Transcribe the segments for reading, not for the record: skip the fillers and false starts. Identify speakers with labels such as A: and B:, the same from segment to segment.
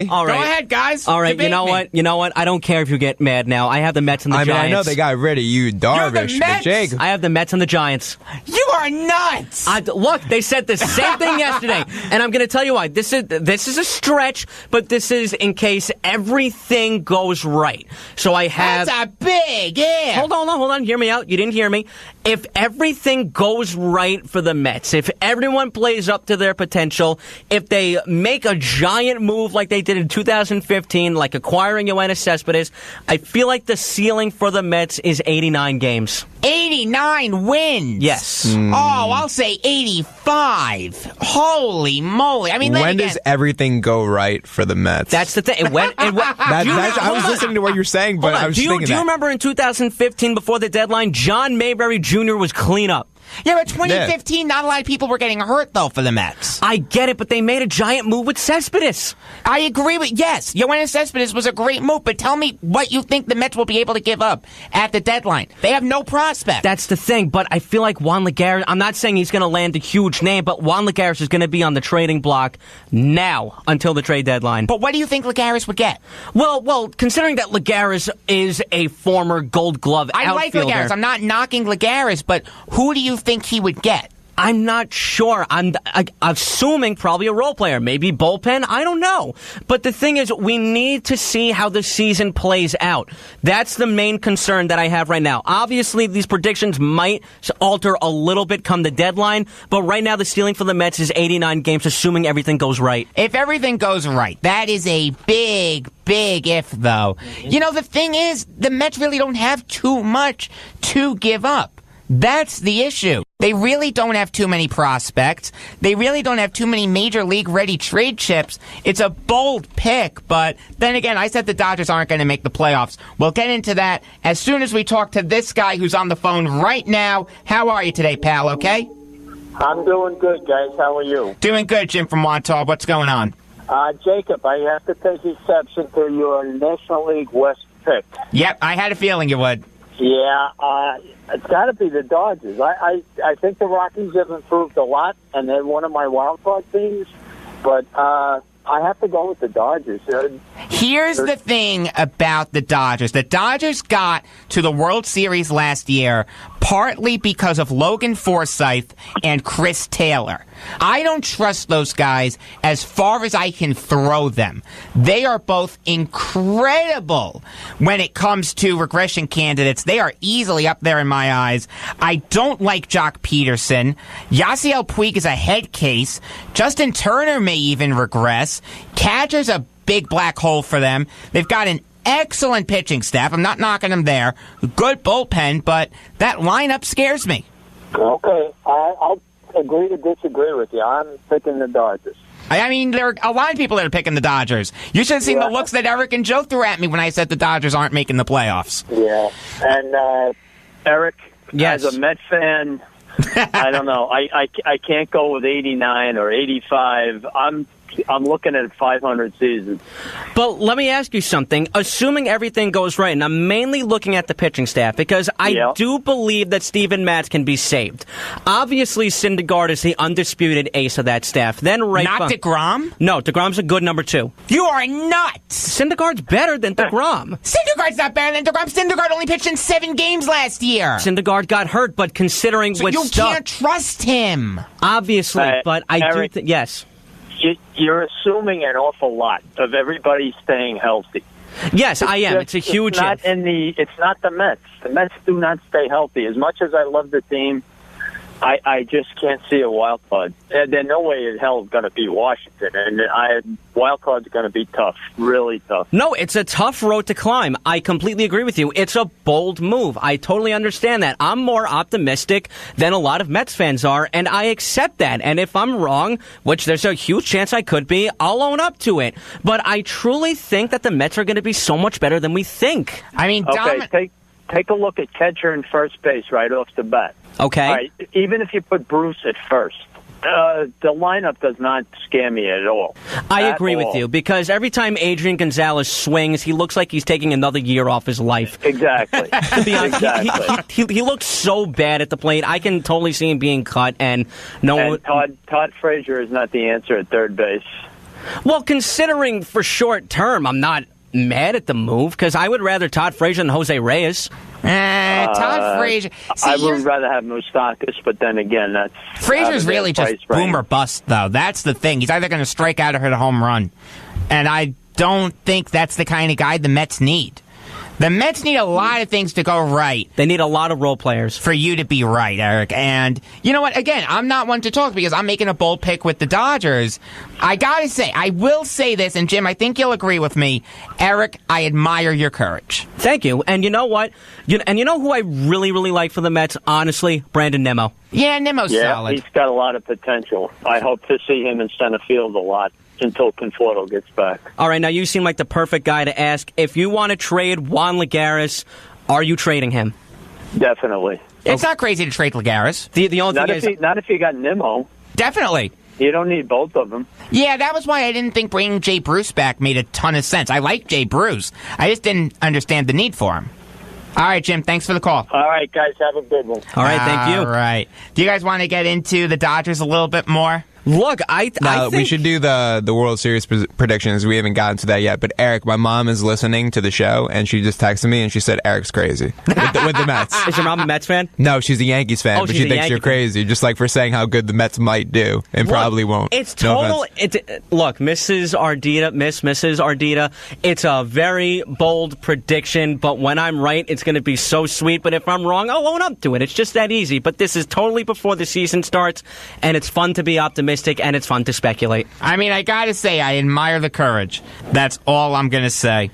A: All right.
B: Go ahead, guys.
A: All right,
B: Debate me.
A: You know what? I don't care if you get mad now. I have the Mets and the Giants.
C: I know they got rid of you, Darvish, but Jake.
A: I have the Mets and the Giants.
B: You are nuts.
A: Look, they said the same thing yesterday, and I'm going to tell you why. This is a stretch, but this is in case everything goes right. So I have...
B: That's a big if.
A: Hold on. Hear me out. You didn't hear me. If everything goes right for the Mets, if everyone plays up to their potential, if they make a giant move like they did in 2015, like acquiring Yoenis Cespedes, I feel like the ceiling for the Mets is 89 games.
B: 89 wins.
A: Yes.
B: Oh, I'll say 85. Holy moly. I mean,
C: when does everything go right for the Mets?
A: That's the thing.
C: I was listening to what you're saying, but I was thinking that.
A: Do you remember in 2015, before the deadline, John Mayberry Jr. was clean up?
B: Yeah, but 2015, not a lot of people were getting hurt, though, for the Mets.
A: I get it, but they made a giant move with Cespedes.
B: I agree with, yes, Yoenis Cespedes was a great move, but tell me what you think the Mets will be able to give up at the deadline. They have no prospect.
A: That's the thing, but I feel like Juan Lagares, I'm not saying he's going to land a huge name, but Juan Lagares is going to be on the trading block now until the trade deadline.
B: But what do you think Lagares would get?
A: Well, considering that Lagares is a former Gold Glove outfielder.
B: I like Lagares. I'm not knocking Lagares, but who do you think he would get?
A: I'm not sure. I'm assuming probably a role player, maybe bullpen. I don't know. But the thing is, we need to see how the season plays out. That's the main concern that I have right now. Obviously, these predictions might alter a little bit come the deadline, but right now the ceiling for the Mets is 89 games, assuming everything goes right.
B: If everything goes right, that is a big if, though. You know, the thing is, the Mets really don't have too much to give up. That's the issue. They really don't have too many prospects. They really don't have too many major league ready trade chips. It's a bold pick, but then again, I said the Dodgers aren't going to make the playoffs. We'll get into that as soon as we talk to this guy who's on the phone right now. How are you today, pal? Okay?
D: I'm doing good, guys. How are you?
B: Doing good, Jim from Montauk. What's going on?
D: Jacob, I have to take exception to your National League West pick.
B: Yep, I had a feeling you would.
D: Yeah, it's got to be the Dodgers. I think the Rockies have improved a lot, and they're one of my wild card teams. But I have to go with the Dodgers.
B: Here's the thing about the Dodgers. The Dodgers got to the World Series last year partly because of Logan Forsythe and Chris Taylor. I don't trust those guys as far as I can throw them. They are both incredible when it comes to regression candidates. They are easily up there in my eyes. I don't like Jock Peterson. Yasiel Puig is a head case. Justin Turner may even regress. Catcher's a big black hole for them. They've got an excellent pitching staff. I'm not knocking them there. Good bullpen, but that lineup scares me.
D: Okay, I'll agree to disagree with you. I'm picking the Dodgers.
B: I mean, there are a lot of people that are picking the Dodgers. You should have seen the looks that Eric and Joe threw at me when I said the Dodgers aren't making the playoffs.
D: Yeah, and
E: Eric,
A: yes.
E: As a Met fan, I don't know. I can't go with 89 or 85. I'm looking at 500 seasons.
A: But let me ask you something. Assuming everything goes right, and I'm mainly looking at the pitching staff, because I do believe that Steven Matz can be saved. Obviously, Syndergaard is the undisputed ace of that staff. Then
B: Not DeGrom?
A: No, DeGrom's a good number 2.
B: You are nuts!
A: Syndergaard's better than DeGrom.
B: Syndergaard's not better than DeGrom. Syndergaard only pitched in 7 games last year.
A: Syndergaard got hurt, but considering
B: so
A: what's
B: you can't trust him.
A: Obviously, but I
E: Eric,
A: do think, yes.
E: You're assuming an awful lot of everybody staying healthy.
A: Yes, I am. It's a huge...
E: It's not the Mets. The Mets do not stay healthy. As much as I love the team, I just can't see a wild card. There's no way in hell going to be Washington, and wild card's going to be tough, really tough.
A: No, it's a tough road to climb. I completely agree with you. It's a bold move. I totally understand that. I'm more optimistic than a lot of Mets fans are, and I accept that. And if I'm wrong, which there's a huge chance I could be, I'll own up to it. But I truly think that the Mets are going to be so much better than we think.
B: I mean,
E: take a look at catcher and first base right off the bat.
A: Okay.
E: All right, even if you put Bruce at first, the lineup does not scare me at all.
A: I agree with you, because every time Adrian Gonzalez swings, he looks like he's taking another year off his life.
E: Exactly.
A: To be honest, he looks so bad at the plate. I can totally see him being cut, and
E: Todd Frazier is not the answer at third base.
A: Well, considering for short term, I'm not mad at the move because I would rather Todd Frazier than Jose Reyes.
B: Todd Frazier. See,
E: I would rather have Moustakas, but then again, that's
B: Frazier's really just boom or bust, though. That's the thing. He's either going to strike out or hit a home run, and I don't think that's the kind of guy the Mets need. The Mets need a lot of things to go right.
A: They need a lot of role players.
B: For you to be right, Eric. And you know what? Again, I'm not one to talk because I'm making a bold pick with the Dodgers. I gotta say, I will say this, and Jim, I think you'll agree with me. Eric, I admire your courage.
A: Thank you. And you know what? You know who I really, really like for the Mets? Honestly, Brandon Nimmo.
B: Yeah, Nimmo's solid.
E: He's got a lot of potential. I hope to see him in center field a lot until Conforto gets back.
A: All right, now you seem like the perfect guy to ask. If you want to trade Juan Lagares, are you trading him?
E: Definitely.
B: It's not crazy to trade Lagares.
A: The only thing is...
E: Not if you got Nimmo.
B: Definitely.
E: You don't need both of them.
B: Yeah, that was why I didn't think bringing Jay Bruce back made a ton of sense. I like Jay Bruce. I just didn't understand the need for him. All right, Jim, thanks for the call.
E: All right, guys, have a good one.
A: All right, thank you.
B: All right. Do you guys want to get into the Dodgers a little bit more?
A: Look, I think...
C: we should do the World Series predictions. We haven't gotten to that yet. But Eric, my mom is listening to the show, and she just texted me, and she said Eric's crazy with the Mets.
A: Is your mom a Mets fan?
C: No, she's a Yankees fan, but she thinks you're crazy, just like for saying how good the Mets might do, and probably won't.
A: It's total... Look, Mrs. Ardita, it's a very bold prediction, but when I'm right, it's going to be so sweet. But if I'm wrong, I'll own up to it. It's just that easy. But this is totally before the season starts, and it's fun to be optimistic. And it's fun to speculate.
B: I mean, I gotta say, I admire the courage. That's all I'm gonna say.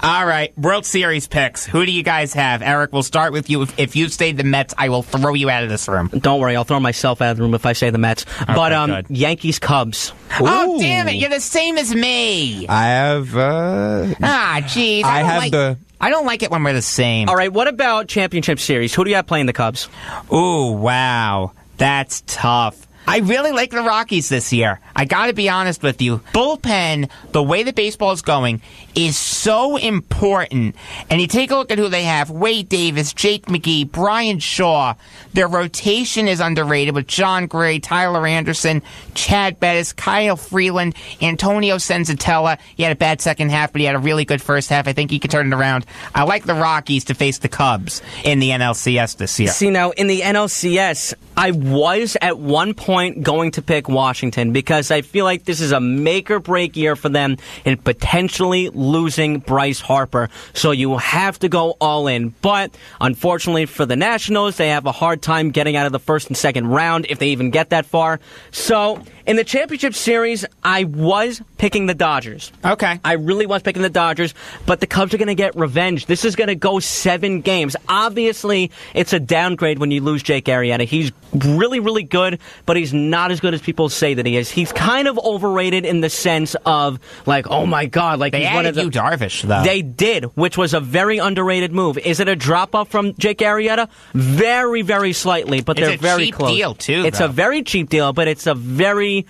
B: All right, World Series picks. Who do you guys have? Eric, we'll start with you. If you say the Mets, I will throw you out of this room.
A: Don't worry, I'll throw myself out of the room if I say the Mets.
B: Okay,
A: but Yankees, Cubs.
B: Oh, damn it! You're the same as me.
C: I have.
B: Jeez. I don't like it when we're the same.
A: All right, what about championship series? Who do you have playing the Cubs?
B: Ooh, wow, that's tough. I really like the Rockies this year. I gotta be honest with you. Bullpen, the way the baseball is going, is so important. And you take a look at who they have. Wade Davis, Jake McGee, Brian Shaw. Their rotation is underrated with John Gray, Tyler Anderson, Chad Bettis, Kyle Freeland, Antonio Senzatella. He had a bad second half, but he had a really good first half. I think he could turn it around. I like the Rockies to face the Cubs in the NLCS this year.
A: See, now, in the NLCS, I was at one point going to pick Washington because I feel like this is a make-or-break year for them in potentially losing Bryce Harper. So you have to go all in. But unfortunately for the Nationals, they have a hard time getting out of the first and second round if they even get that far. So in the championship series, I was picking the Dodgers.
B: Okay.
A: I really was picking the Dodgers, but the Cubs are going to get revenge. This is going to go 7 games. Obviously, it's a downgrade when you lose Jake Arrieta. He's really, really good, but he's not as good as people say that he is. He's kind of overrated in the sense of, like, oh my God, like
B: they
A: he's one of the...
B: Yu Darvish, though.
A: They did, which was a very underrated move. Is it a drop-off from Jake Arrieta? Very, very slightly, but they're very close.
B: It's a cheap deal, too,
A: It's
B: though.
A: a very cheap deal, but it's a very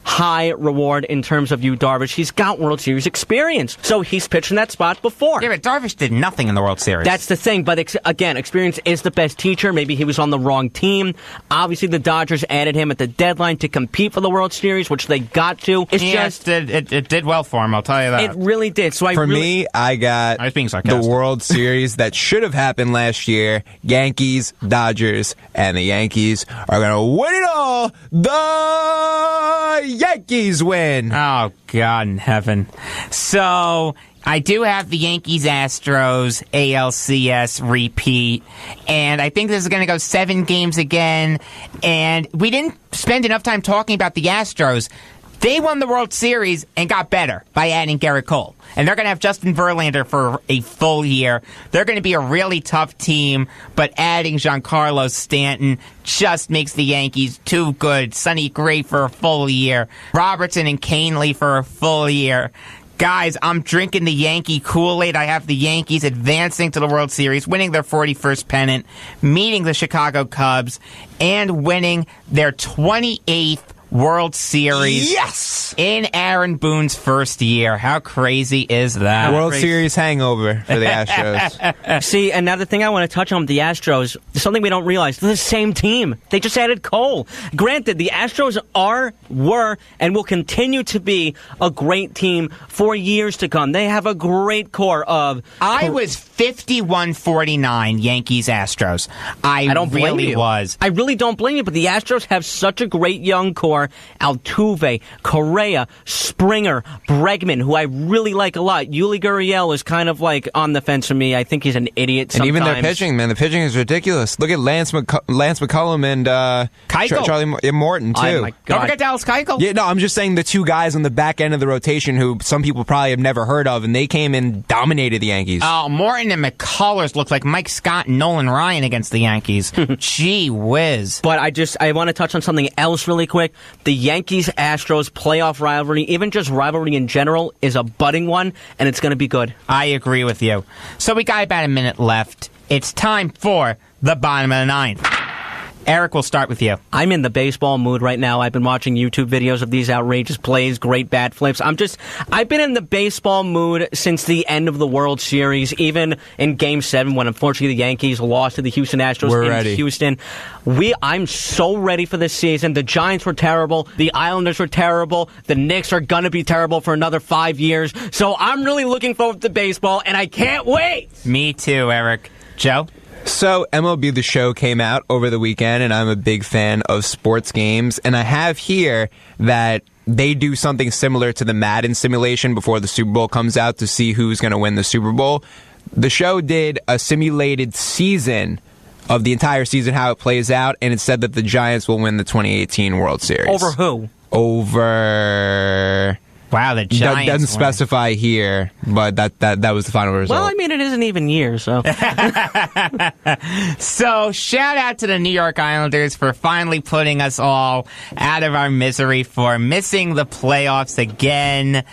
A: high reward in terms of Yu Darvish. He's got World Series experience, so he's pitched in that spot before.
B: Yeah, but Darvish did nothing in the World Series.
A: That's the thing, but again, experience is the best teacher. Maybe he was on the wrong team. Obviously, the Dodgers added him at the deadline to compete for the World Series, which they got to.
B: It did well for him, I'll tell you that.
A: It really did. So
C: For me, I got
B: was being sarcastic.
C: the World Series that should have happened last year. Yankees, Dodgers, and the Yankees are going to win it all. The Yankees win.
B: Oh, God in heaven. So, I do have the Yankees-Astros ALCS repeat, and I think this is going to go 7 games again, and we didn't spend enough time talking about the Astros. They won the World Series and got better by adding Garrett Cole. And they're going to have Justin Verlander for a full year. They're going to be a really tough team, but adding Giancarlo Stanton just makes the Yankees too good. Sonny Gray for a full year. Robertson and Canely for a full year. Guys, I'm drinking the Yankee Kool-Aid. I have the Yankees advancing to the World Series, winning their 41st pennant, meeting the Chicago Cubs, and winning their 28th World Series.
C: Yes!
B: In Aaron Boone's first year. How crazy is that?
C: World Series hangover for the Astros.
A: See, another thing I want to touch on with the Astros, something we don't realize, they're the same team. They just added Cole. Granted, the Astros were, and will continue to be a great team for years to come. They have a great core of...
B: I was 51-49 Yankees-Astros. I
A: don't blame
B: really
A: you.
B: was.
A: I really don't blame you, but the Astros have such a great young core. Altuve, Correa, Springer, Bregman, who I really like a lot. Yuli Gurriel is kind of like on the fence for me. I think he's an idiot sometimes.
C: And even their pitching, man. The pitching is ridiculous. Look at Lance McCullum and Charlie Morton, too.
A: Oh, my God.
B: Don't forget Dallas Keuchel.
C: Yeah, no, I'm just saying the two guys on the back end of the rotation who some people probably have never heard of, and they came and dominated the Yankees.
B: Oh, Morton and McCullers look like Mike Scott and Nolan Ryan against the Yankees. Gee whiz.
A: But I want to touch on something else really quick. The Yankees-Astros playoff rivalry, even just rivalry in general, is a budding one, and it's going to be good.
B: I agree with you. So we got about a minute left. It's time for the bottom of the ninth. Eric, we'll start with you.
A: I'm in the baseball mood right now. I've been watching YouTube videos of these outrageous plays, great bat flips. I've been in the baseball mood since the end of the World Series, even in Game 7 when unfortunately the Yankees lost to the Houston Astros in Houston. I'm so ready for this season. The Giants were terrible. The Islanders were terrible. The Knicks are going to be terrible for another 5 years. So I'm really looking forward to baseball, and I can't wait.
B: Me too, Eric. Joe?
C: So, MLB The Show came out over the weekend, and I'm a big fan of sports games. And I have here that they do something similar to the Madden simulation before the Super Bowl comes out to see who's going to win the Super Bowl. The show did a simulated season of the entire season, how it plays out, and it said that the Giants will win the 2018 World Series.
A: Over who?
B: Wow, the Giants
C: That doesn't specify here, but that was the final result.
A: Well, I mean, it isn't even years, so.
B: So, shout out to the New York Islanders for finally putting us all out of our misery for missing the playoffs again.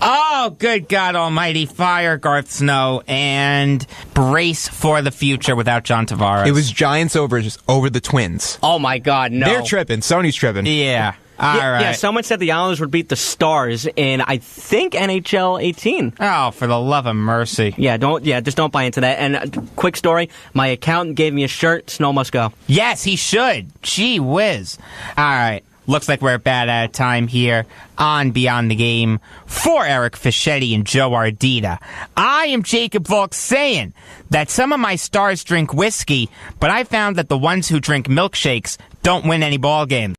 B: Oh, good God almighty, fire Garth Snow and brace for the future without John Tavares.
C: It was Giants over the Twins.
A: Oh, my God, no.
C: They're tripping. Sony's tripping.
B: Yeah. All right.
A: Yeah, someone said the Islanders would beat the Stars in, I think, NHL 18.
B: Oh, for the love of mercy.
A: Just don't buy into that. And quick story, my accountant gave me a shirt, Snow must go.
B: Yes, he should. Gee whiz. All right. Looks like we're about out of time here on Beyond the Game. For Eric Fischetti and Joe Ardita, I am Jacob Volk saying that some of my stars drink whiskey, but I found that the ones who drink milkshakes don't win any ball games.